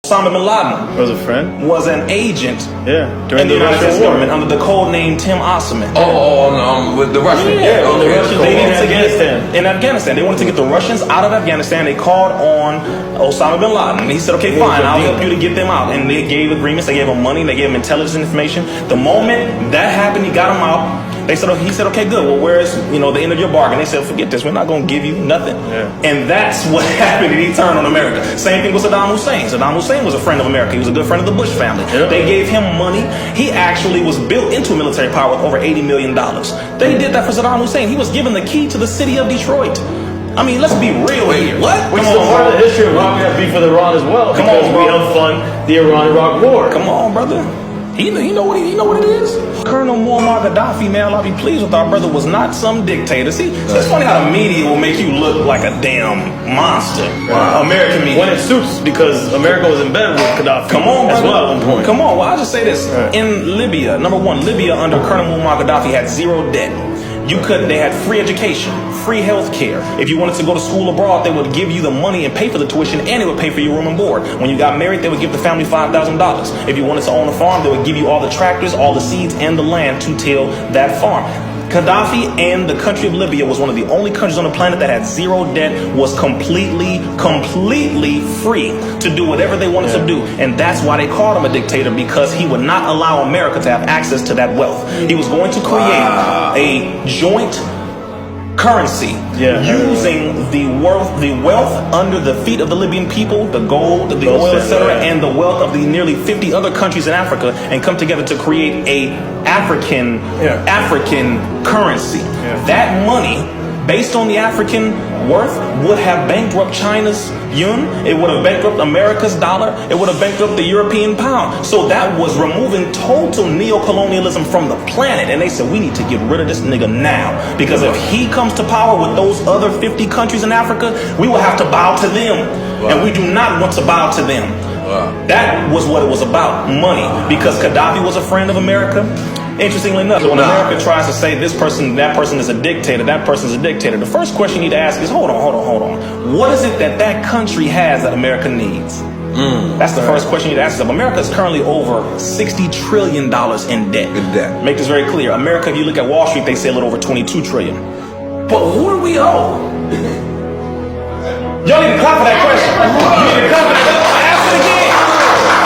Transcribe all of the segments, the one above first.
Osama bin Laden Was a friend? was an agent During in the United States government under the code name Tim Osman. With the Russians. Yeah, Okay. the Russians. They needed to Afghanistan. in Afghanistan. They wanted to get the Russians out of Afghanistan. They called on Osama bin Laden, and he said, "Okay, fine, I'll help you to get them out." And they gave agreements. They gave him money. They gave him intelligence information. The moment that happened, he got him out. He said, "Okay, good. Well, where's the end of your bargain?" They said, "Forget this. We're not going to give you nothing." Yeah. And that's what happened. And he turned on America. Same thing with Saddam Hussein. Saddam Hussein was a friend of America. He was a good friend of the Bush family. Yeah. They gave him money. He actually was built into a military power with over $80 million. They did that for Saddam Hussein. He was given the key to the city of Detroit. I mean, let's be real here. What? Which is a part of the history of why we have beef with Iran as well. Come because on, we bro. helped fund the Iran-Iraq war. Come on, brother. He know what it is. Colonel Muammar Gaddafi, man, I'll be pleased with our brother, was not some dictator. See, it's funny how the media will make you look like a damn monster. Wow. American media. When it suits, because America was in bed with Gaddafi. Come on, as brother. well at one point. Come on. Well, I'll just say this. Right. In Libya, number one, Libya under Colonel Muammar Gaddafi had zero debt. They had free education, free health care. If you wanted to go to school abroad, they would give you the money and pay for the tuition, and they would pay for your room and board. When you got married, they would give the family $5,000. If you wanted to own a farm, they would give you all the tractors, all the seeds, and the land to till that farm. Gaddafi and the country of Libya was one of the only countries on the planet that had zero debt, was completely free to do whatever they wanted to do. And that's why they called him a dictator, because he would not allow America to have access to that wealth. He was going to create a joint currency using the wealth under the feet of the Libyan people, the gold, the oil, etc., and the wealth of the nearly 50 other countries in Africa, and come together to create a African currency. That money, based on the African worth, would have bankrupt China's yuan. It would have bankrupt America's dollar. It would have bankrupt the European pound. So that was removing total neo-colonialism from the planet. And they said, we need to get rid of this nigga now, because if he comes to power with those other 50 countries in Africa, we will have to bow to them. And we do not want to bow to them. That was what it was about, money, because Gaddafi was a friend of America. Interestingly enough, when America tries to say this person, that person is a dictator, that person is a dictator, the first question you need to ask is, hold on. What is it that country has that America needs? That's the first question you need to ask yourself. America is currently over $60 trillion in debt. Make this very clear. America, if you look at Wall Street, they say a little over $22 trillion. But who do we owe? Y'all need to clap for that question. You need to clap for that. Ask it again.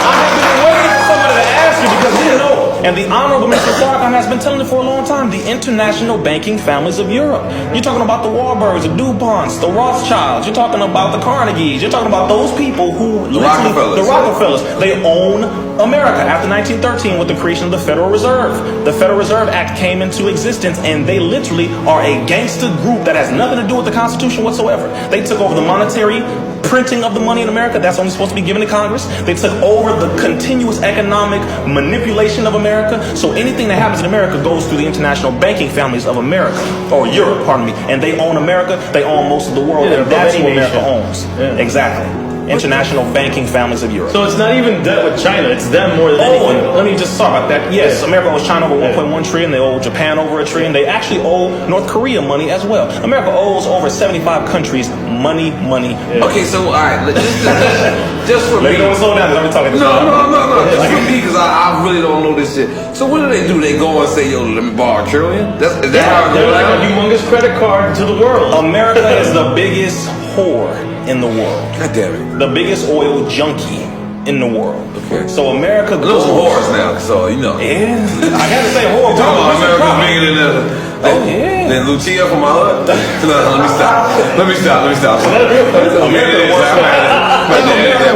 I have been waiting for somebody to ask you, because we know. And the Honorable Mr. Farrakhan has been telling it for a long time. The international banking families of Europe. You're talking about the Warburgs, the DuPonts, the Rothschilds. You're talking about the Carnegies. You're talking about those people who the Rockefellers. They own America after 1913 with the creation of the Federal Reserve. The Federal Reserve Act came into existence, and they literally are a gangster group that has nothing to do with the Constitution whatsoever. They took over the monetary printing of the money in America. That's only supposed to be given to Congress. They took over the continuous economic manipulation of America. So anything that happens in America goes through the international banking families of America, or Europe, pardon me. And they own America. They own most of the world. And that's what America owns. Exactly. International banking families of Europe. So it's not even debt with China, it's them more than anything. Let me just talk about that. Yes, America owes China over 1.1 trillion. They owe Japan over $1 trillion. They actually owe North Korea money as well. America owes over 75 countries money. Okay, so all right, just for me. Don't slow down. I'm talking this. No. Just for me, because I really don't know this shit. So what do? They go and say, yo, let me borrow $1 trillion? Is that how they're like a humongous credit card to the world. America is the biggest whore in the world. God damn it. The biggest oil junkie in the world. Okay. So America goes whores now, so you know. Yeah. I gotta say whore. America's bigger than than Lucia from my hood. No, let me stop. America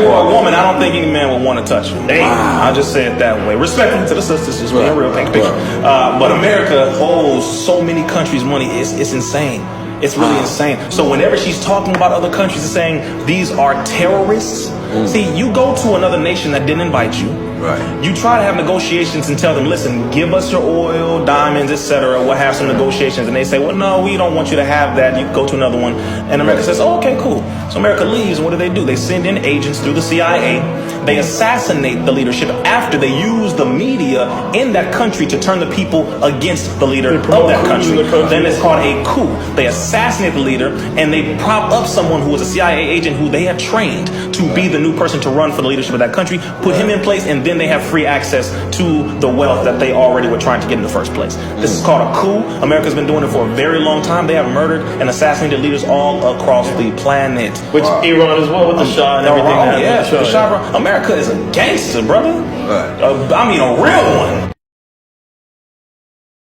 were a woman, I don't think any man would want to touch her. I'll just say it that way. Respectfully to the sisters, just being real, paint the picture. But America owes so many countries money. It's insane. It's really insane. So whenever she's talking about other countries and saying these are terrorists, see, you go to another nation that didn't invite you. Right. You try to have negotiations and tell them, listen, give us your oil, diamonds, etc. We'll have some negotiations. And they say, well, no, we don't want you to have that. You go to another one. And America says, oh, okay, cool. So America leaves, and what do? They send in agents through the CIA. They assassinate the leadership after they use the media in that country to turn the people against the leader of that country. Then it's called a coup. They assassinate the leader and they prop up someone who was a CIA agent who they have trained to be the new person to run for the leadership of that country, put him in place, and then they have free access to the wealth that they already were trying to get in the first place. This is called a coup. America's been doing it for a very long time. They have murdered and assassinated leaders all across the planet. Which Iran as well, with the Shah and everything. The Shah, America is a gangster, brother. I mean, a real one.